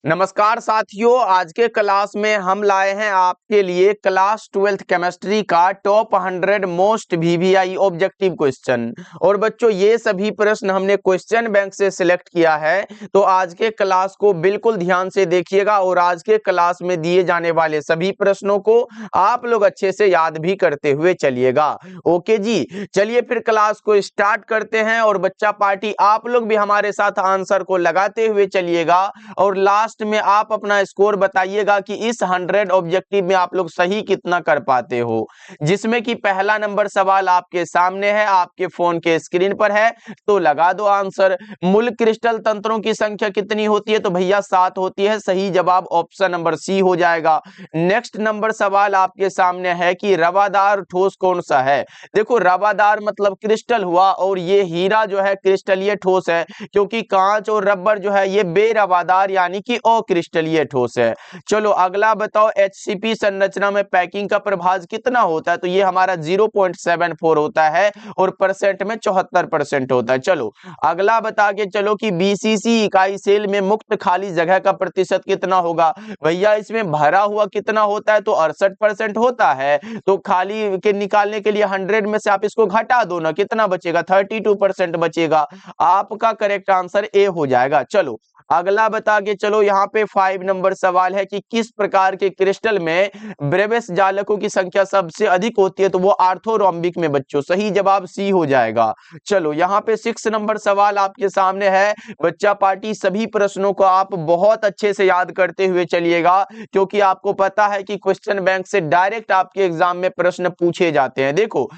नमस्कार साथियों, आज के क्लास में हम लाए हैं आपके लिए क्लास 12th केमिस्ट्री का top 100 most VVI objective question. और बच्चों, ये सभी प्रश्न हमने क्वेश्चन बैंक से सिलेक्ट किया है, तो आज के क्लास को बिल्कुल ध्यान से देखिएगा और आज के क्लास में दिए जाने वाले सभी प्रश्नों को आप लोग अच्छे से याद भी करते हुए चलिएगा। ओके जी, चलिए फिर क्लास को स्टार्ट करते हैं। और बच्चा पार्टी, आप लोग भी हमारे साथ आंसर को लगाते हुए चलिएगा और लास्ट में आप अपना स्कोर बताइएगा कि इस 100 ऑब्जेक्टिव में आप लोग सही कितना कर पाते हो। जिसमें कि पहला नंबर सवाल आपके सामने है, आपके फोन के स्क्रीन पर है, तो लगा दो आंसर। मूल क्रिस्टल तंत्रों की संख्या कितनी होती है? तो भैया 7 होती है। सही जवाब ऑप्शन नंबर सी हो जाएगा। नेक्स्ट नंबर सवाल आपके सामने है कि रवादार ठोस कौन सा है? देखो, रवादार मतलब क्रिस्टल हुआ और ये हीरा जो है क्रिस्टलीय ठोस है, क्योंकि कांच और रबर जो है ये बेरवादार यानी कि अक्रिस्टलीय ठोस है। चलो अगला बताओ, एचसीपी संरचना में पैकिंग का प्रभाव कितना होता है? तो ये हमारा 0.74 होता है और परसेंट में 74% होता है। चलो अगला बता के चलो कि बीसीसी इकाई सेल में मुक्त खाली जगह का प्रतिशत कितना होगा? भैया इसमें भरा हुआ कितना होता है? तो 68% होता है। तो खाली के निकालने के लिए 100 में से आप इसको घटा दो ना, कितना बचेगा? 32% बचेगा। आपका करेक्ट आंसर ए हो जाएगा। चलो अगला बता के चलो, यहाँ पे 5 नंबर सवाल है कि किस प्रकार के क्रिस्टल में ब्रेविस जालकों की संख्या सबसे अधिक होती है? तो वो आर्थोरोम्बिक में बच्चों। सही जवाब सी हो जाएगा। चलो यहाँ पे 6 नंबर सवाल आपके सामने है। बच्चा पार्टी, सभी प्रश्नों को आप बहुत अच्छे से याद करते हुए चलिएगा, क्योंकि आपको पता है कि क्वेश्चन बैंक से डायरेक्ट आपके एग्जाम में प्रश्न पूछे जाते हैं। देखो,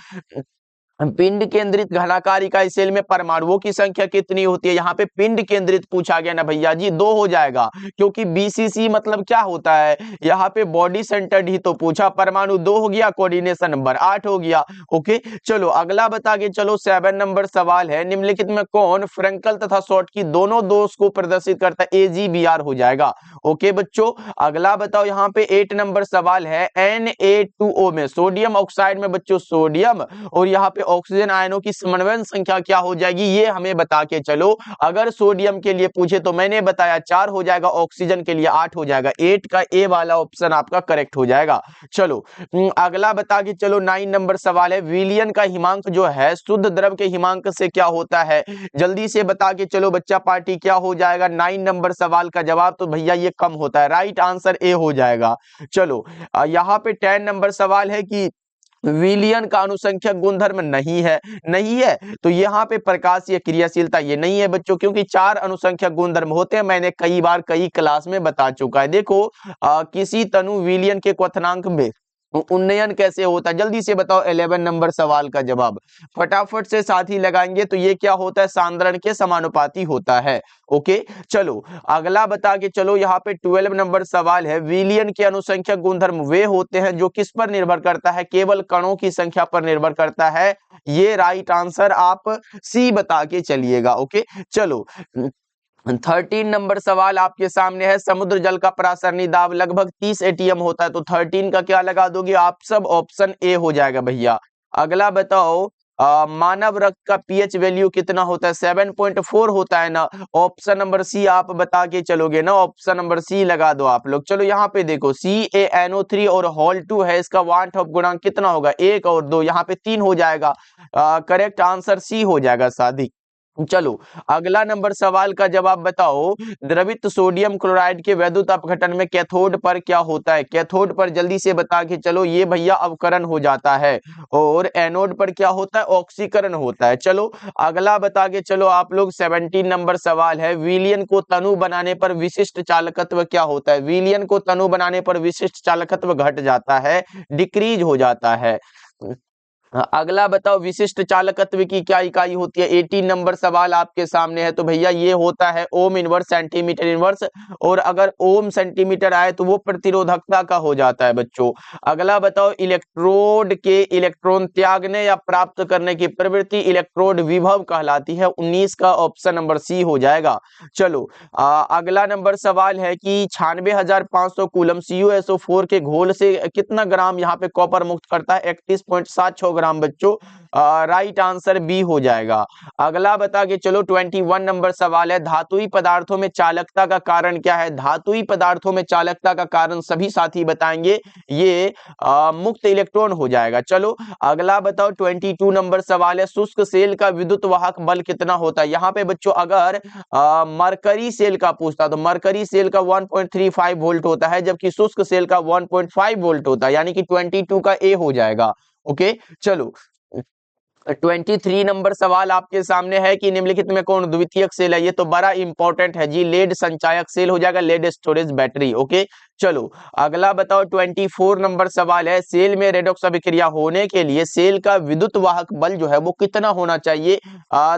पिंड केंद्रित घनाकार इकाई सेल में परमाणुओं की संख्या कितनी होती है? यहाँ पे पिंड केंद्रित पूछा गया ना भैया जी, 2 हो जाएगा, क्योंकि बीसीसी मतलब क्या होता है? यहाँ पे बॉडी सेंटर्ड ही तो पूछा। परमाणु 2 हो गया, कोऑर्डिनेशन नंबर 8 हो गया। ओके, चलो अगला बता के चलो, 7 नंबर सवाल है, निम्नलिखित में कौन फ्रैंकल तथा शॉर्ट की दोनों दोष को प्रदर्शित करता है? AgBr हो जाएगा। ओके बच्चों, अगला बताओ, यहाँ पे 8 नंबर सवाल है, Na2O में सोडियम ऑक्साइड में बच्चों सोडियम और यहाँ पे ऑक्सीजन आयनों की समन्वयन संख्या क्या हो जाएगी? ये हमें बता के चलो। अगर सोडियम के लिए पूछे तो मैंने बताया 4 हो जाएगा, ऑक्सीजन के लिए 8 हो जाएगा। 8 का ए वाला ऑप्शन आपका करेक्ट हो जाएगा। चलो अगला बता के चलो, 9 नंबर सवाल है, विलियन का हिमांक जो है शुद्ध द्रव के हिमांक से क्या होता है? जल्दी से बता के चलो बच्चा पार्टी, क्या हो जाएगा 9 नंबर सवाल का जवाब? तो भैया ये कम होता है। राइट आंसर ए हो जाएगा। चलो यहाँ पे 10 नंबर सवाल है कि विलियन का अनुसंख्यक गुणधर्म नहीं है। तो यहाँ पे प्रकाशीय क्रियाशीलता ये नहीं है बच्चों, क्योंकि 4 अनुसंख्यक गुणधर्म होते हैं। मैंने कई बार कई क्लास में बता चुका है। देखो किसी तनु विलियन के क्वथनांक में उन्नयन कैसे होता है? जल्दी से बताओ 11 नंबर सवाल का जवाब। फटाफट से साथी लगाएंगे तो ये क्या होता है? सांद्रण के समानुपाती होता है। ओके, चलो अगला बता के चलो, यहाँ पे 12 नंबर सवाल है, विलियन के अनुसंख्यक गुणधर्म वे होते हैं जो किस पर निर्भर करता है? केवल कणों की संख्या पर निर्भर करता है। ये राइट आंसर आप सी बता के चलिएगा। ओके, चलो 13 नंबर सवाल आपके सामने है, समुद्र जल का परासरणी दाब लगभग 30 ATM होता है। तो 13 का क्या लगा दोगे आप सब? ऑप्शन ए हो जाएगा भैया। अगला बताओ, मानव रक्त का पीएच वैल्यू कितना होता है? 7.4 होता है ना। ऑप्शन नंबर सी आप बता के चलोगे ना, ऑप्शन नंबर सी लगा दो आप लोग। चलो यहाँ पे देखो, CaNO3 और होल 2 है, इसका वाट ऑफ गुणांक कितना होगा? 1 और 2, यहाँ पे 3 हो जाएगा। करेक्ट आंसर सी हो जाएगा सादी। चलो अगला नंबर सवाल का जवाब बताओ, द्रवित सोडियम क्लोराइड के वैद्युत अपघटन में कैथोड पर क्या होता है? कैथोड पर जल्दी से बता के चलो, ये भैया अवकरण हो जाता है। और एनोड पर क्या होता है? ऑक्सीकरण होता है। चलो अगला बता के चलो आप लोग, 17 नंबर सवाल है, विलियन को तनु बनाने पर विशिष्ट चालकत्व क्या होता है? विलियन को तनु बनाने पर विशिष्ट चालकत्व घट जाता है, डिक्रीज हो जाता है। अगला बताओ, विशिष्ट चालकत्व की क्या इकाई होती है? 18 नंबर सवाल आपके सामने है। तो भैया ये होता है ओम इनवर्स, सेंटीमीटर इनवर्स। और अगर ओम सेंटीमीटर आए तो वो प्रतिरोधकता का हो जाता है बच्चों। अगला बताओ, इलेक्ट्रोड के इलेक्ट्रॉन त्यागने या प्राप्त करने की प्रवृत्ति इलेक्ट्रोड विभव कहलाती है। 19 का ऑप्शन नंबर सी हो जाएगा। चलो अगला नंबर सवाल है कि 96,500 कूलम CuSO4 के घोल से कितना ग्राम यहाँ पे कॉपर मुक्त करता है? 31.76 किलोग्राम बच्चों। राइट आंसर बी हो जाएगा। अगला बता के चलो 21 नंबर सवाल है, धातुई पदार्थों में चालकता का कारण क्या है? धातुई पदार्थों में चालकता का कारण सभी साथी बताएंगे, ये मुक्त इलेक्ट्रॉन हो जाएगा। चलो अगला बताओ 22 नंबर सवाल है, शुष्क सेल का विद्युत वाहक बल कितना होता है? यहाँ पे बच्चों अगर मरकरी सेल का पूछता तो मरकरी सेल का 1.35 वोल्ट होता है, जबकि शुष्क सेल का 1.5 वोल्ट होता है, यानी कि 22 का ए हो जाएगा। ओके चलो 23 नंबर सवाल आपके सामने है कि निम्नलिखित में कौन द्वितीयक सेल है? ये तो बड़ा इंपॉर्टेंट है जी, लेड संचायक सेल हो जाएगा, लेड स्टोरेज बैटरी। ओके चलो अगला बताओ 24 नंबर सवाल है, सेल में रेडॉक्स अभिक्रिया होने के लिए सेल का विद्युत वाहक बल जो है वो कितना होना चाहिए?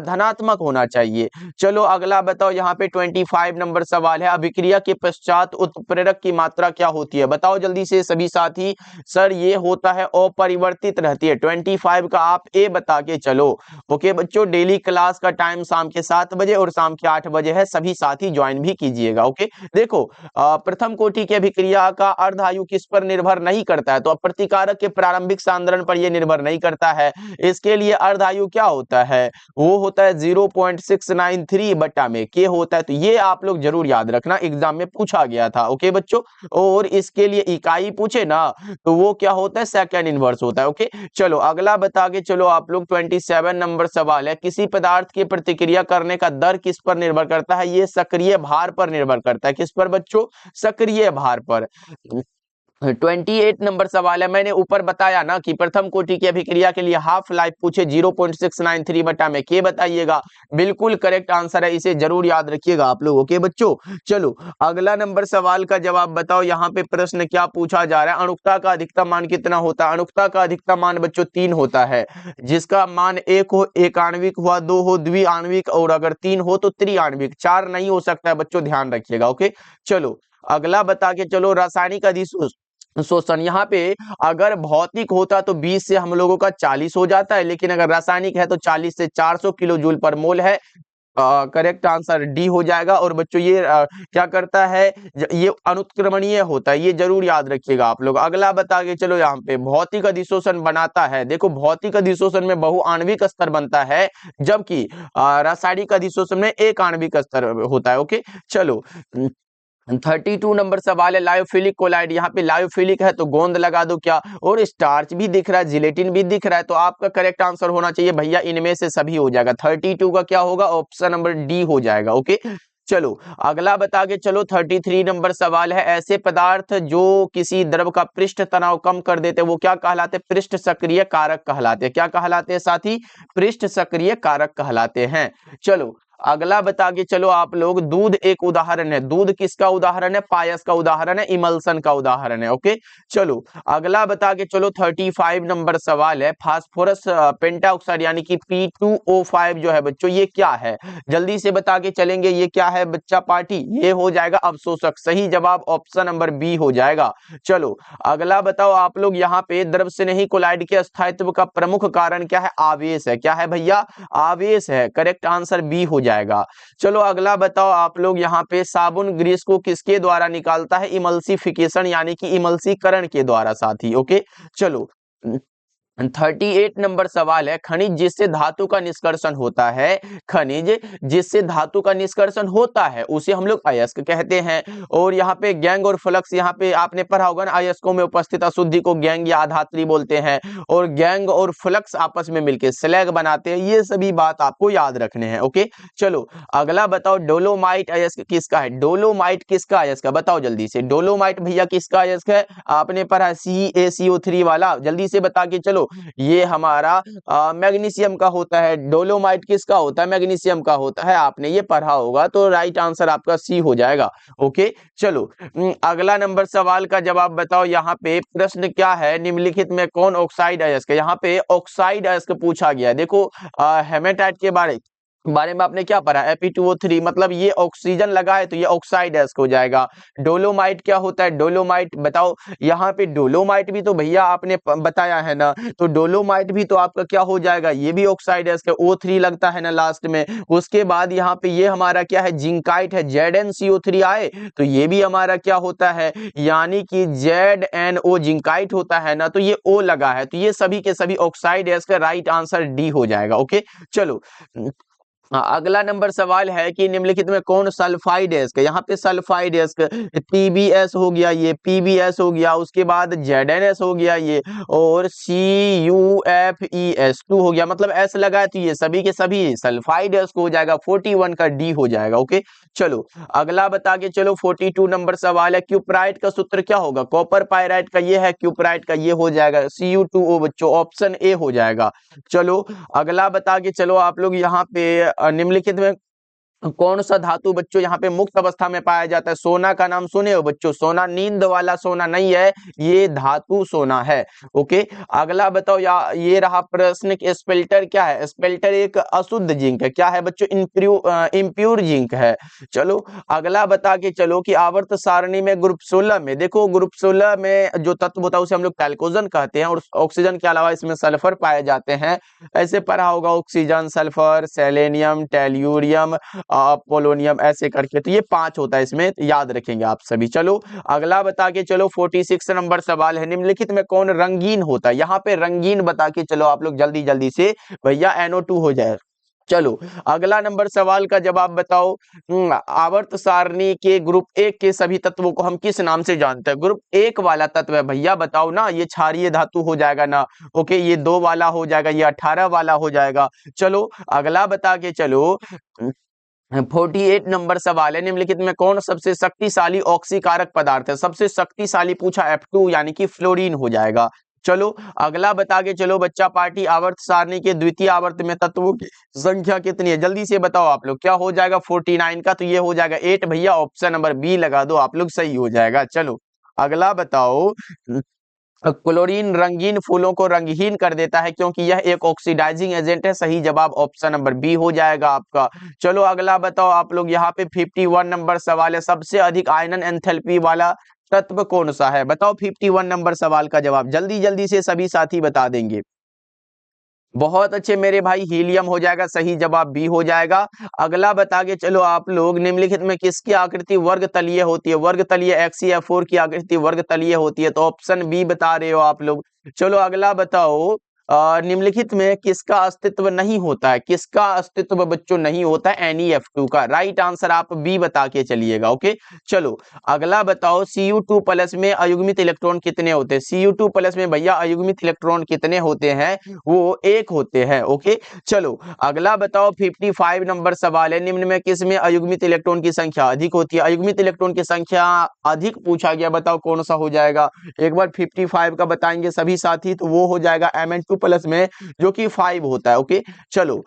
धनात्मक होना चाहिए। चलो अगला बताओ यहाँ पे 25 नंबर सवाल है, अभिक्रिया के पश्चात उत्प्रेरक की मात्रा क्या होती है? बताओ जल्दी से सभी साथी। सर ये होता है अपरिवर्तित रहती है। 25 का आप ए बता के चलो। ओके बच्चों, डेली क्लास का टाइम शाम के 7 बजे और शाम के 8 बजे है, सभी साथी ज्वाइन भी कीजिएगा। ओके देखो प्रथम कोटि की अभिक्रिया का अर्धायु किस पर निर्भर नहीं करता है? तो प्रतिकारक के प्रारंभिक सांद्रण पर यह निर्भर नहीं करता है। इसके लिए अर्धायु क्या होता है? वो होता है 0.693 बट्टा में के होता है। तो ये आप लोग जरूर याद रखना, एग्जाम में पूछा गया था। ओके बच्चों, और इसके लिए इकाई पूछे ना तो वो क्या होता है? सेकंड इनवर्स होता है। ओके चलो अगला बता के चलो आप लोग 27 नंबर सवाल है, किसी पदार्थ की प्रतिक्रिया करने का दर किस पर निर्भर करता है? ये सक्रिय भार पर निर्भर करता है। किस पर बच्चों? सक्रिय भार पर। 28 नंबर सवाल है, मैंने ऊपर बताया ना कि प्रथम कोटि की अभिक्रिया के लिए हाफ लाइफ पूछे 0.693 बटा में के बताइएगा। बिल्कुल करेक्ट आंसर है, इसे जरूर याद रखिएगा आप लोग। ओके बच्चों चलो अगला नंबर सवाल का जवाब बताओ। यहाँ पे प्रश्न क्या पूछा जा रहा है? अणुकता का अधिकतम मान कितना होता है? अणुकता का अधिकतम मान बच्चों 3 होता है, जिसका मान 1 हो एक आणविक हुआ, 2 हो द्विआण्विक, और अगर 3 हो तो त्रिआण्विक। 4 नहीं हो सकता है बच्चों, ध्यान रखिएगा। ओके चलो अगला बता के चलो, रासायनिक अधिशोषण। यहाँ पे अगर भौतिक होता तो 20 से हम लोगों का 40 हो जाता है, लेकिन अगर रासायनिक है तो 40 से 400 किलो जूल पर मोल है। करेक्ट आंसर डी हो जाएगा। और बच्चों ये क्या करता है? ये अनुत्क्रमणीय होता है, ये जरूर याद रखिएगा आप लोग। अगला बता के चलो, यहाँ पे भौतिक अधिशोषण बनाता है। देखो भौतिक अधिशोषण में बहुआण्विक स्तर बनता है, जबकि रासायनिक अधिशोषण में एक आणविक स्तर होता है। ओके चलो 32 नंबर सवाल है, लायोफिलिक कोलाइड। यहाँ पे लायोफिलिक है तो गोंद लगा दो क्या? और स्टार्च भी दिख रहा है, जिलेटिन भी दिख रहा है, तो आपका करेक्ट आंसर होना चाहिए भैया इनमें से सभी हो जाएगा। 32 का क्या होगा? ऑप्शन नंबर डी हो जाएगा। ओके चलो अगला बता के चलो 33 नंबर सवाल है, ऐसे पदार्थ जो किसी द्रव का पृष्ठ तनाव कम कर देते वो क्या कहलाते? पृष्ठ सक्रिय कारक कहलाते। क्या कहलाते हैं साथी? पृष्ठ सक्रिय कारक कहलाते हैं। चलो अगला बता के चलो आप लोग, दूध एक उदाहरण है। दूध किसका उदाहरण है? पायस का उदाहरण है, इमल्सन का उदाहरण है। ओके चलो अगला बता के चलो 35 नंबर सवाल है, फास्फोरस पेंटाऑक्साइड यानी कि P2O5 जो है बच्चों, ये क्या है? जल्दी से बता के चलेंगे, ये क्या है बच्चा पार्टी? ये हो जाएगा अवशोषक। सही जवाब ऑप्शन नंबर बी हो जाएगा। चलो अगला बताओ आप लोग, यहाँ पे द्रव स्नेही कोलाइड के स्थायित्व का प्रमुख कारण क्या है? आवेश है। क्या है भैया? आवेश है। करेक्ट आंसर बी हो जाएगा। चलो अगला बताओ आप लोग, यहाँ पे साबुन ग्रीस को किसके द्वारा निकालता है? इमल्सिफिकेशन यानी कि इमल्सीकरण के द्वारा साथी। ओके चलो 38 नंबर सवाल है, खनिज जिससे धातु का निष्कर्षण होता है। खनिज जिससे धातु का निष्कर्षण होता है उसे हम लोग अयस्क कहते हैं। और यहाँ पे गैंग और फ्लक्स, यहाँ पे आपने पढ़ा होगा ना, अयस्कों में उपस्थित अशुद्धि को गैंग या आधात्री बोलते हैं, और गैंग और फ्लक्स आपस में मिलकर स्लैग बनाते हैं। ये सभी बात आपको याद रखने हैं। ओके चलो अगला बताओ, डोलोमाइट अयस्क किसका है? डोलोमाइट किसका अयस्क है? बताओ जल्दी से। डोलोमाइट भैया किसका अयस्क है? आपने पढ़ा CaCO3 वाला, जल्दी से बता के चलो। ये हमारा मैग्नीशियम का होता है। डोलोमाइट किसका होता है? मैग्नीशियम का होता है, आपने ये पढ़ा होगा। तो राइट आंसर आपका सी हो जाएगा। ओके चलो अगला नंबर सवाल का जवाब बताओ। यहाँ पे प्रश्न क्या है, निम्नलिखित में कौन ऑक्साइड अयस्क है? यहाँ पे ऑक्साइड अयस्क पूछा गया है। देखो हेमेटाइट के बारे बारे में आपने क्या पढ़ा, Fe2O3 मतलब ये ऑक्सीजन लगा है तो ये ऑक्साइड एस्क हो जाएगा। डोलोमाइट क्या होता है, डोलोमाइट बताओ, यहाँ पे डोलोमाइट भी तो भैया आपने बताया है ना, तो डोलोमाइट भी तो आपका क्या हो जाएगा, ये भी ऑक्साइड एस्क है, O3 लगता है ना लास्ट में। उसके बाद यहाँ पे ये हमारा क्या है, जिंकाइट है, ZnCO3 आए तो ये भी हमारा क्या होता है, यानी कि ZnO जिंकाइट होता है ना, तो ये O लगा है, तो ये सभी के सभी oxide ask, right answer D हो जाएगा। ओके चलो, अगला नंबर सवाल है कि निम्नलिखित में कौन सल्फाइड एस्क है, यहाँ पे सल्फाइड एस्क PbS हो गया, ये PbS हो गया, उसके बाद ZnS हो गया ये, और CuFeS2 हो गया, मतलब S लगा है तो ये सभी के सभी सल्फाइड एस्क हो जाएगा, 41 का डी हो जाएगा। ओके चलो, अगला बता के चलो, 42 नंबर सवाल है, क्यूपराइट का सूत्र क्या होगा, कॉपर पायराइट का ये है, क्यूपराइट का ये हो जाएगा Cu2O बच्चों, ऑप्शन ए हो जाएगा। चलो अगला बता के चलो, आप लोग यहाँ पे निम्नलिखित में कौन सा धातु बच्चों यहाँ पे मुक्त अवस्था में पाया जाता है, सोना का नाम सुने हो बच्चों, सोना नींद वाला सोना नहीं है, ये धातु सोना है। ओके अगला बताओ, या ये रहा प्रश्न, स्पेल्टर क्या है, स्पेल्टर एक अशुद्ध जिंक है, क्या है बच्चों, इम्प्योर जिंक है। चलो अगला बता के चलो कि आवर्त सारणी में ग्रुप 16 में, देखो ग्रुप 16 में जो तत्व होता है उसे हम लोग टैल्कोजन कहते हैं, और ऑक्सीजन के अलावा इसमें सल्फर पाए जाते हैं, ऐसे पढ़ा होगा, oxygen, sulphur, selenium, tellurium, polonium, ऐसे करके, तो ये 5 होता है इसमें, याद रखेंगे आप सभी। चलो अगला बता के चलो, 46 नंबर सवाल है, निम्नलिखित में कौन रंगीन होता है, यहाँ पे रंगीन बता के चलो आप लोग जल्दी जल्दी से, भैया NO2 हो जाए। चलो अगला नंबर सवाल का जवाब बताओ, आवर्त सारणी के ग्रुप 1 के सभी तत्वों को हम किस नाम से जानते हैं, ग्रुप 1 वाला तत्व है भैया बताओ ना, ये क्षारीय धातु हो जाएगा ना। ओके ये 2 वाला हो जाएगा, ये 18 वाला हो जाएगा। चलो अगला बता के चलो, 48 नंबर सवाल है, निम्नलिखित में कौन सबसे शक्तिशाली ऑक्सीकारक पदार्थ है, सबसे शक्तिशाली पूछा F2 यानी कि फ्लोरीन हो जाएगा। चलो अगला बता के चलो बच्चा, पार्टी आवर्त सारणी के द्वितीय आवर्त में तत्वों की संख्या कितनी है, जल्दी से बताओ आप लोग, क्या हो जाएगा 49 का, तो ये हो जाएगा 8 भैया, ऑप्शन नंबर बी लगा दो आप लोग, सही हो जाएगा। चलो अगला बताओ, क्लोरीन रंगीन फूलों को रंगहीन कर देता है क्योंकि यह एक ऑक्सीडाइजिंग एजेंट है, सही जवाब ऑप्शन नंबर बी हो जाएगा आपका। चलो अगला बताओ आप लोग, यहाँ पे 51 नंबर सवाल है, सबसे अधिक आयनन एंथैल्पी वाला तत्व कौन सा है, बताओ 51 नंबर सवाल का जवाब जल्दी जल्दी से सभी साथी बता देंगे। बहुत अच्छे मेरे भाई, हीलियम हो जाएगा, सही जवाब बी हो जाएगा। अगला बता के चलो आप लोग, निम्नलिखित में किसकी आकृति वर्ग तलीय होती है, वर्ग तलीय XeF4 की आकृति वर्ग तलीय होती है, तो ऑप्शन बी बता रहे हो आप लोग। चलो अगला बताओ, निम्नलिखित में किसका अस्तित्व नहीं होता है, किसका अस्तित्व बच्चों नहीं होता है, NeF2 का, राइट आंसर आप बी बता के चलिएगा। ओके चलो अगला बताओ, Cu2+ में अयुग्मित इलेक्ट्रॉन कितने होते हैं, Cu2+ में भैया अयुग्मित इलेक्ट्रॉन कितने होते हैं, वो 1 होते हैं। ओके चलो अगला बताओ, 55 नंबर सवाल है, निम्न में किसमें अयुग्मित इलेक्ट्रॉन की संख्या अधिक होती है, अयुग्मित इलेक्ट्रॉन की संख्या अधिक पूछा गया, बताओ कौन सा हो जाएगा, एक बार 55 का बताएंगे सभी साथी, तो वो हो जाएगा Mn2+ में, जो कि 5 होता है। ओके चलो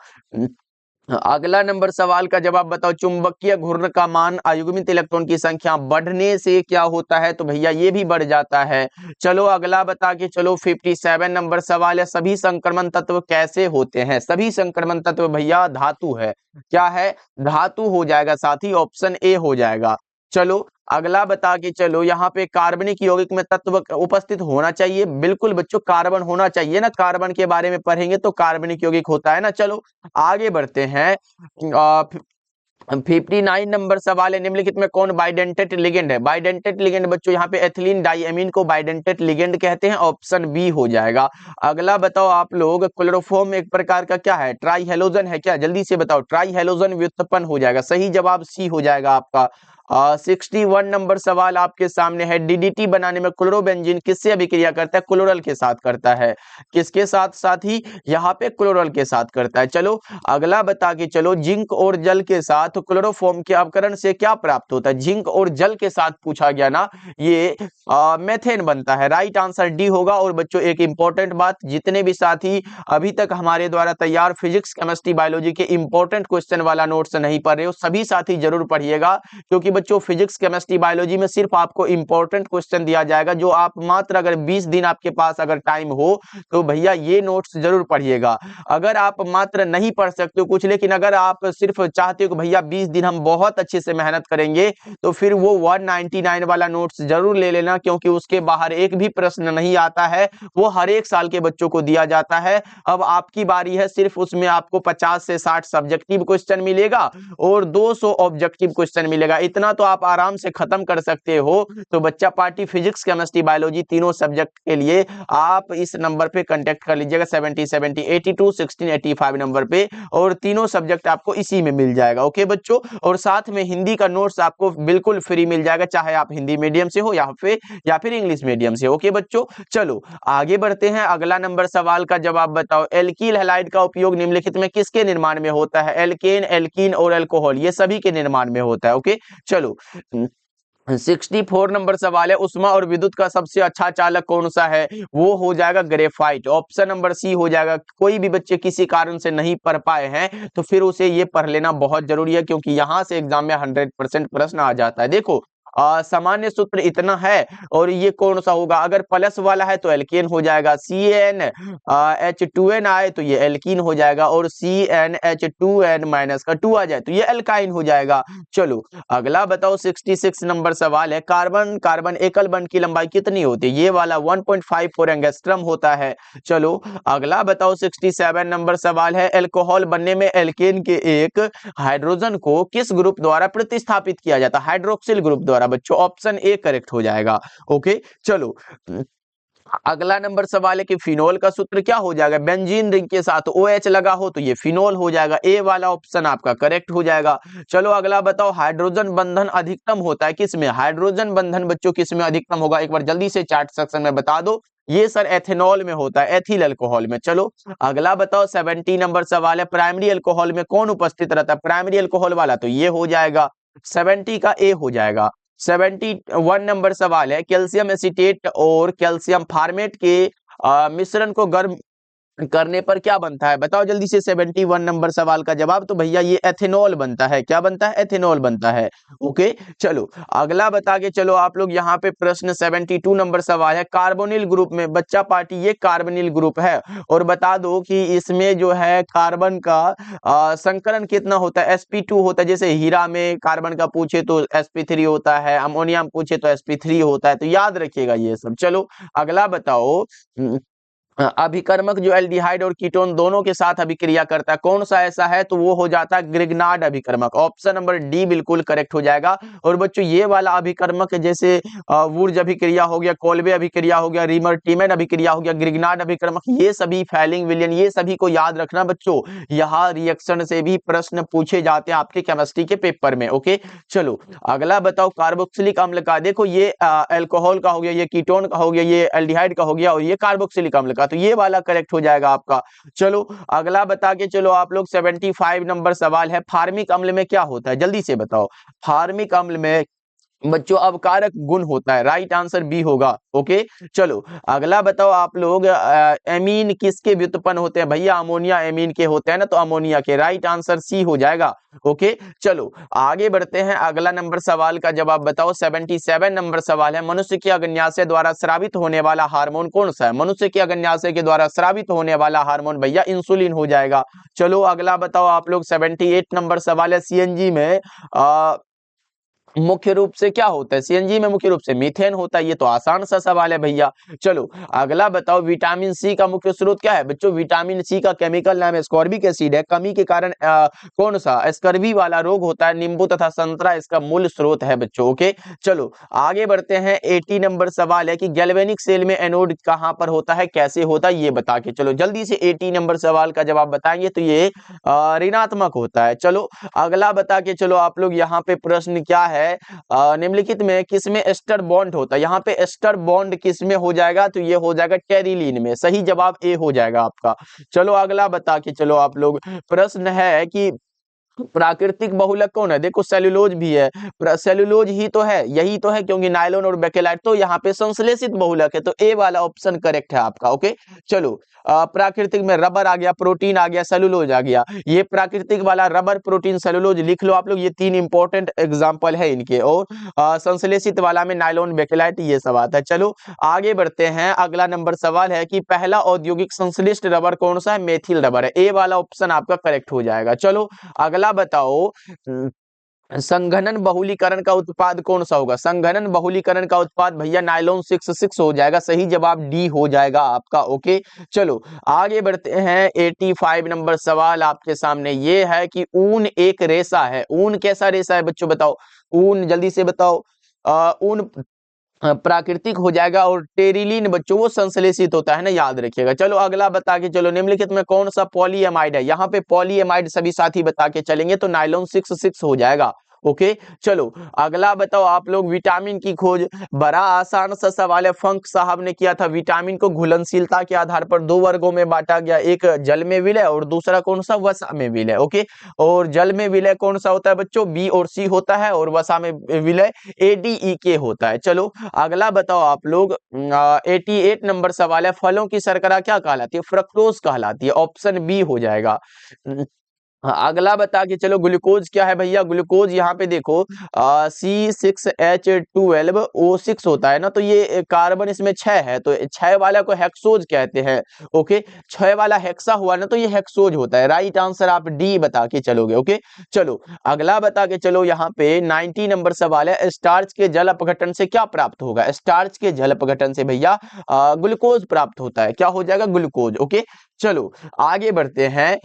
अगला नंबर सवाल का जवाब बताओ, चुंबकीय घूर्णन का मान अयुग्मित इलेक्ट्रॉन की संख्या बढ़ने से क्या होता है, तो भैया ये भी बढ़ जाता है। चलो अगला बता के चलो, 57 नंबर सवाल है, सभी संक्रमण तत्व कैसे होते हैं, सभी संक्रमण तत्व भैया धातु है, क्या है, धातु हो जाएगा साथी, ऑप्शन ए हो जाएगा। चलो अगला बता के चलो, यहाँ पे कार्बनिक यौगिक में तत्व उपस्थित होना चाहिए, बिल्कुल बच्चों कार्बन होना चाहिए ना, कार्बन के बारे में पढ़ेंगे तो कार्बनिक यौगिक होता है ना। चलो आगे बढ़ते हैं, 59 नंबर सवाल है, निम्नलिखित में कौन बाइडेंटेट लिगेंड है, बाइडेंटेट लिगेंड बच्चों यहाँ पे एथिलीन डाइएमीन को बाइडेंटेट लिगेंड कहते हैं, ऑप्शन बी हो जाएगा। अगला बताओ आप लोग, क्लोरोफॉर्म एक प्रकार का क्या है, ट्राई हेलोजन है क्या, जल्दी से बताओ, ट्राई हेलोजन व्युत्पन्न हो जाएगा, सही जवाब सी हो जाएगा आपका। 61 नंबर सवाल आपके सामने है, DDT बनाने में क्लोरोबेंजीन किससे अभिक्रिया करता है, क्लोरल के साथ करता है, किसके साथ साथी, यहाँ पे क्लोरल के साथ करता है। चलो अगला बता के चलो, जिंक और जल के साथ क्लोरोफॉर्म के अपकरण से क्या प्राप्त होता है, जिंक और जल के साथ पूछा गया ना, ये मेथेन बनता है, राइट आंसर डी होगा। और बच्चों एक इंपॉर्टेंट बात, जितने भी साथी अभी तक हमारे द्वारा तैयार फिजिक्स केमिस्ट्री बायोलॉजी के इंपॉर्टेंट क्वेश्चन वाला नोट्स नहीं पढ़ रहे हो, सभी साथी जरूर पढ़िएगा, क्योंकि बच्चों फिजिक्स केमिस्ट्री बायोलॉजी में सिर्फ आपको इंपॉर्टेंट क्वेश्चन दिया जाएगा, जो आप मात्र अगर 20 दिन आपके पास अगर टाइम हो तो भैया ये नोट्स जरूर पढ़िएगा। अगर आप मात्र नहीं पढ़ सकते हो कुछ, लेकिन अगर आप सिर्फ चाहते हो कि भैया 20 दिन हम बहुत अच्छे से मेहनत करेंगे, तो फिर वो 199 वाला नोट्स जरूर ले लेना, क्योंकि उसके बाहर एक भी प्रश्न नहीं आता है, वो हर एक साल के बच्चों को दिया जाता है। अब आपकी बारी है, सिर्फ उसमें आपको 50 से 60 सब्जेक्टिव क्वेश्चन मिलेगा और 200 ऑब्जेक्टिव क्वेश्चन मिलेगा। इतना तो आप आराम से खत्म कर सकते हो। तो बच्चा पार्टी फिजिक्स केमिस्ट्री बायोलॉजी तीनों सब्जेक्ट के लिए आप इस नंबर पे कांटेक्ट कर लीजिएगा 70 70 82 16 85 नंबर पे, और तीनों सब्जेक्ट आपको इसी में मिल जाएगा। ओके बच्चों, और साथ में हिंदी का नोट्स आपको बिल्कुल फ्री मिल जाएगा, चाहे आप हिंदी मीडियम से हो या फिर इंग्लिश मीडियम से। ओके बच्चों, चलो आगे बढ़ते हैं। अगला नंबर सवाल का जवाब बताओ। एल्कील हैलाइड का उपयोग निम्नलिखित में किसके निर्माण में होता है? एल्केन, एल्कीन और अल्कोहल, ये सभी के निर्माण में होता है। ओके चलो 64 नंबर सवाल है। उष्मा और विद्युत का सबसे अच्छा चालक कौन सा है? वो हो जाएगा ग्रेफाइट। ऑप्शन नंबर सी हो जाएगा। कोई भी बच्चे किसी कारण से नहीं पढ़ पाए हैं तो फिर उसे ये पढ़ लेना बहुत जरूरी है, क्योंकि यहां से एग्जाम में 100% प्रश्न आ जाता है। देखो सामान्य सूत्र इतना है, और ये कौन सा होगा? अगर प्लस वाला है तो एल्केन हो जाएगा, CnH2n आए तो ये एल्कीन हो जाएगा, और CnH2n माइनस का 2 आ जाए तो ये एल्काइन हो जाएगा। चलो अगला बताओ 66 नंबर सवाल है। कार्बन कार्बन एकल बंध की लंबाई कितनी होती है? ये वाला 1.54 एंगस्ट्रम होता है। चलो अगला बताओ 67 नंबर सवाल है। अल्कोहल बनने में एल्केन के एक हाइड्रोजन को किस ग्रुप द्वारा प्रतिस्थापित किया जाता है? हाइड्रोक्सिल ग्रुप द्वारा। बच्चों ऑप्शन ए करेक्ट हो जाएगा। ओके चलो अगला नंबर सवाल है कि फिनोल का सूत्र क्या हो जाएगा? बेंजीन रिंग के साथ OH लगा हो तो ये फिनोल हो जाएगा। ए वाला ऑप्शन आपका करेक्ट हो जाएगा। चलो अगला बताओ, हाइड्रोजन बंधन अधिकतम होता है किसमें? हाइड्रोजन बंधन बच्चों किसमें अधिकतम होगा? एक बार जल्दी से चार्ट सेक्शन में बता दो। ये सर एथेनॉल में होता है, एथिल अल्कोहल में। चलो अगला बताओ 70 नंबर सवाल है। प्राइमरी अल्कोहल में कौन उपस्थित रहता है? प्राइमरी अल्कोहल वाला तो ये हो जाएगा 70 का ए हो जाएगा। 71 नंबर सवाल है। कैल्शियम एसीटेट और कैल्शियम फार्मेट के मिश्रण को गर्म करने पर क्या बनता है? बताओ जल्दी से 71 नंबर सवाल का जवाब। तो भैया ये एथेनॉल बनता है। क्या बनता है? एथेनॉल बनता है। ओके चलो अगला बता के चलो आप लोग यहाँ पे प्रश्न 72 नंबर सवाल है। कार्बोनिल ग्रुप में बच्चा पार्टी ये कार्बोनिल ग्रुप है, और बता दो कि इसमें जो है कार्बन का संकलन कितना होता है? sp2 होता है। जैसे हीरा में कार्बन का पूछे तो sp3 होता है, अमोनिया में पूछे तो sp3 होता है, तो याद रखिएगा ये सब। चलो अगला बताओ अभिकर्मक जो एल्डिहाइड और कीटोन दोनों के साथ अभिक्रिया करता है, कौन सा ऐसा है? तो वो हो जाता है ग्रिग्नार्ड अभिकर्मक। ऑप्शन नंबर डी बिल्कुल करेक्ट हो जाएगा। और बच्चों ये वाला अभिकर्मक जैसे वुर्ज अभिक्रिया हो गया, कोल्बे अभिक्रिया हो गया, रीमर टीमेन अभिक्रिया हो गया, ग्रिग्नार्ड अभिकर्मक, ये सभी फैलिंग विलियन, ये सभी को याद रखना बच्चों। यहाँ रिएक्शन से भी प्रश्न पूछे जाते हैं आपके केमिस्ट्री के पेपर में। ओके चलो अगला बताओ कार्बोक्सिलिक अम्ल का। देखो ये अल्कोहल का हो गया, ये कीटोन का हो गया, ये एल्डिहाइड का हो गया, और ये कार्बोक्सिलिक अम्ल का, तो ये वाला करेक्ट हो जाएगा आपका। चलो अगला बता के चलो आप लोग 75 नंबर सवाल है। फार्मिक अम्ल में क्या होता है? जल्दी से बताओ। फार्मिक अम्ल में बच्चों अवकारक गुण होता है। राइट आंसर बी होगा। ओके चलो अगला बताओ आप लोग एमीन किसके व्युत्पन्न होते हैं? भैया अमोनिया एमीन के होते हैं ना, तो अमोनिया के। राइट आंसर सी हो जाएगा। ओके चलो आगे बढ़ते हैं। अगला नंबर सवाल का जवाब बताओ। 77 नंबर सवाल है। मनुष्य के अग्न्याशय द्वारा स्रावित होने वाला हार्मोन कौन सा है? मनुष्य के अग्न्याशय के द्वारा स्रावित होने वाला हार्मोन भैया इंसुलिन हो जाएगा। चलो अगला बताओ आप लोग 78 नंबर सवाल है। सीएनजी में मुख्य रूप से क्या होता है? सीएनजी में मुख्य रूप से मीथेन होता है। ये तो आसान सा सवाल है भैया। चलो अगला बताओ विटामिन सी का मुख्य स्रोत क्या है? बच्चों विटामिन सी का केमिकल नाम एस्कॉर्बिक एसिड है। कमी के कारण कौन सा स्कर्वी वाला रोग होता है? नींबू तथा संतरा इसका मूल स्रोत है बच्चों। ओके चलो आगे बढ़ते हैं। 80 नंबर सवाल है कि गैल्वेनिक सेल में एनोड कहां पर होता है, कैसे होता है, ये बता के चलो जल्दी से। 80 नंबर सवाल का जवाब बताएंगे तो ये ऋणात्मक होता है। चलो अगला बता के चलो आप लोग। यहाँ पे प्रश्न क्या है? निम्नलिखित में किसमें एस्टर बॉन्ड होता है? यहाँ पे एस्टर बॉन्ड किसमें हो जाएगा? तो ये हो जाएगा टेरिलीन में। सही जवाब ए हो जाएगा आपका। चलो अगला बता के चलो आप लोग। प्रश्न है कि प्राकृतिक बहुलक कौन है? देखो सेल्यूलोज भी है, सेल्यूलोज ही तो है, यही तो है, क्योंकि नायलॉन और बेकेलाइट तो यहाँ पे संश्लेषित बहुलक है, तो ए वाला ऑप्शन करेक्ट है आपका। ओके चलो, प्राकृतिक में रबर आ गया, प्रोटीन आ गया, सेल्यूलोज आ गया। ये प्राकृतिक वाला रबर, प्रोटीन, सेल्यूलोज लिख लो आप लोग, ये तीन इंपॉर्टेंट एग्जाम्पल है इनके। और संश्लेषित वाला में नायलॉन, बेकेलाइट ये सब आता है। चलो आगे बढ़ते हैं, अगला नंबर सवाल है कि पहला औद्योगिक संश्लिष्ट रबर कौन सा है? मेथिल रबर है, ए वाला ऑप्शन आपका करेक्ट हो जाएगा। चलो अगला बताओ, संघनन बहुलीकरण का उत्पाद कौन सा होगा? संघनन बहुलीकरण का उत्पाद भैया नायलॉन 66 हो जाएगा, सही जवाब डी हो जाएगा आपका। ओके चलो आगे बढ़ते हैं, 85 नंबर सवाल आपके सामने ये है कि ऊन एक रेशा है। ऊन कैसा रेशा है बच्चों बताओ? ऊन जल्दी से बताओ। ऊन प्राकृतिक हो जाएगा, और टेरिलीन बच्चों वो संश्लेषित होता है ना, याद रखिएगा। चलो अगला बता के चलो, निम्नलिखित में कौन सा पॉलीएमाइड है? यहाँ पे पॉलीएमाइड सभी साथी बता के चलेंगे, तो नायलॉन 66 हो जाएगा। ओके चलो अगला बताओ आप लोग, विटामिन की खोज बड़ा आसान सा सवाल है, फंक साहब ने किया था। विटामिन को घुलनशीलता के आधार पर दो वर्गों में बांटा गया, एक जल में विलय और दूसरा कौन सा? वसा में विलय। ओके और जल में विलय कौन सा होता है बच्चों? बी और सी होता है, और वसा में विलय ADE होता है। चलो अगला बताओ आप लोग, 88 नंबर सवाल है, फलों की शर्करा क्या कहलाती है? फ्रक्टोज कहलाती है, ऑप्शन बी हो जाएगा। हाँ, अगला बता के चलो, ग्लूकोज क्या है भैया? ग्लूकोज यहाँ पे देखो, C6H12O6 होता है ना, तो ये कार्बन इसमें 6 है, तो 6 वाला को हेक्सोज कहते हैं। ओके 6 वाला हेक्सा हुआ ना, तो ये हेक्सोज होता है। राइट आंसर आप डी बता के चलोगे। ओके चलो अगला बता के चलो, यहाँ पे 90 नंबर सवाल है, स्टार्च के जल अपघटन से क्या प्राप्त होगा? स्टार्च के जल अपघटन से भैया ग्लूकोज प्राप्त होता है। क्या हो जाएगा? ग्लूकोज। ओके चलो आगे बढ़ते हैं,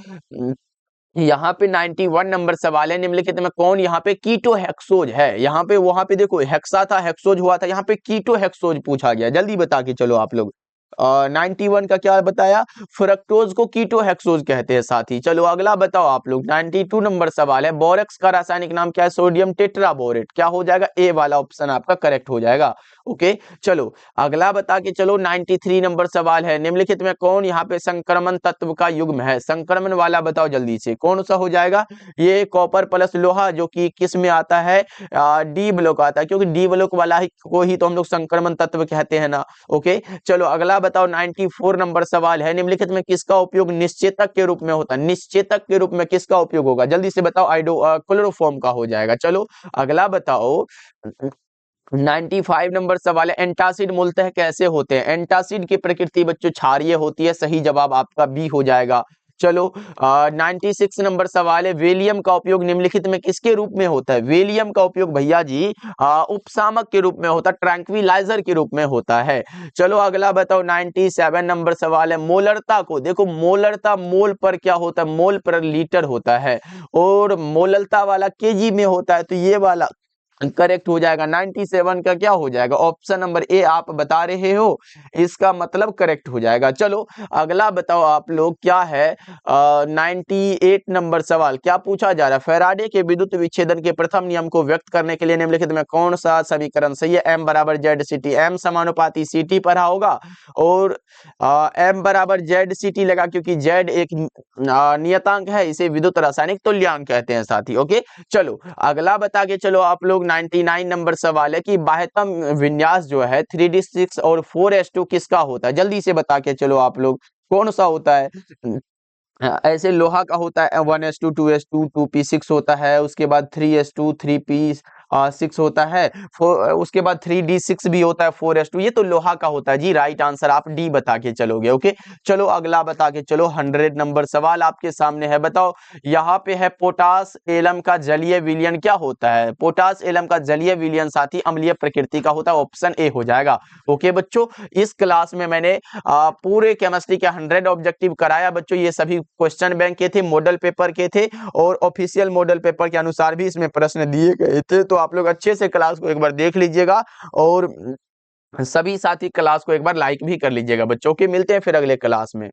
यहाँ पे 91 नंबर सवाल है, निम्नलिखित में कौन यहाँ पे कीटो हेक्सोज है? यहाँ पे वहां पे देखो हेक्सा था, हेक्सोज हुआ था, यहाँ पे कीटो हेक्सोज पूछा गया। जल्दी बता के चलो आप लोग। 91 का क्या बताया? फ्रक्टोज को कीटो हेक्सोज कहते हैं साथी। चलो अगला बताओ आप लोग, 92 नंबर सवाल है, बोरेक्स का रासायनिक नाम क्या है? Sodium tetraborate. क्या हो जाएगा? ए वाला ऑप्शन आपका करेक्ट हो जाएगा। ओके चलो अगला बता के चलो, 93 नंबर सवाल है, निम्नलिखित में कौन यहाँ पे संक्रमण तत्व का युग्म है? संक्रमण वाला बताओ जल्दी से, कौन सा हो जाएगा? ये कॉपर प्लस लोहा, जो कि किस में आता है? डी ब्लॉक आता है, क्योंकि डी ब्लॉक वाला ही को ही तो हम लोग संक्रमण तत्व कहते हैं ना। ओके चलो अगला बताओ, 94 नंबर सवाल है, निम्नलिखित में किसका उपयोग निश्चेतक के रूप में होता है? निश्चेतक के रूप में किसका उपयोग होगा? जल्दी से बताओ। क्लोरोफॉर्म का हो जाएगा। चलो अगला बताओ, 95 नंबर सवाल है, एंटासिड मूलतः कैसे होते हैं? एंटासिड की प्रकृति बच्चों क्षारीय होती है, सही जवाब आपका बी हो जाएगा। चलो 96 नंबर सवाल है, वेलियम का उपयोग निम्नलिखित में किसके रूप में होता है? वेलियम का उपयोग भैया जी उपशामक के रूप में होता है, ट्रैंक्विलाइजर के रूप में होता है। चलो अगला बताओ, 97 नंबर सवाल है, मोलरता को देखो, मोलरता मोल पर क्या होता है? मोल पर लीटर होता है, और मोललता वाला केजी में होता है, तो ये वाला करेक्ट हो जाएगा। 97 का क्या हो जाएगा? ऑप्शन नंबर ए आप बता रहे हो, इसका मतलब करेक्ट हो जाएगा। चलो अगला बताओ आप लोग, क्या है 98 नंबर सवाल, क्या पूछा जा रहा है? फैराडे के विद्युत विच्छेदन के प्रथम नियम को व्यक्त करने के लिए निम्नलिखित में कौन सा समीकरण सही है? M बराबर ZCT, M समानुपाती CT पढ़ा होगा, और M बराबर ZCT लगा, क्योंकि Z एक नियतांक है, इसे विद्युत रासायनिक तुल्यांक कहते हैं साथी। ओके चलो अगला बता के चलो आप लोग, 99 नंबर सवाल है कि बाह्यतम विन्यास जो है 3d6 और 4s2 किसका होता है? जल्दी से बता के चलो आप लोग, कौन सा होता है? ऐसे लोहा का होता है 1s2 2s2 2p6 होता है, उसके बाद 3s2 3p6 होता है, उसके बाद 3d6 भी होता है 4s2, ये तो लोहा का होता है जी। राइट आंसर आप डी बता के चलोगे। ओके चलो अगला बता के चलो, 100 नंबर सवाल आपके सामने है, बताओ यहाँ पे है, पोटास एलम का जलीय विलयन क्या होता है? पोटास एलम का जलीय विलयन साथी अम्लीय प्रकृति का होता है, ऑप्शन ए हो जाएगा। ओके बच्चों, इस क्लास में मैंने पूरे केमिस्ट्री के 100 ऑब्जेक्टिव कराया बच्चों। ये सभी क्वेश्चन बैंक के थे, मॉडल पेपर के थे, और ऑफिशियल मॉडल पेपर के अनुसार भी इसमें प्रश्न दिए गए थे। तो आप लोग अच्छे से क्लास को एक बार देख लीजिएगा, और सभी साथी क्लास को एक बार लाइक भी कर लीजिएगा बच्चों के। मिलते हैं फिर अगले क्लास में।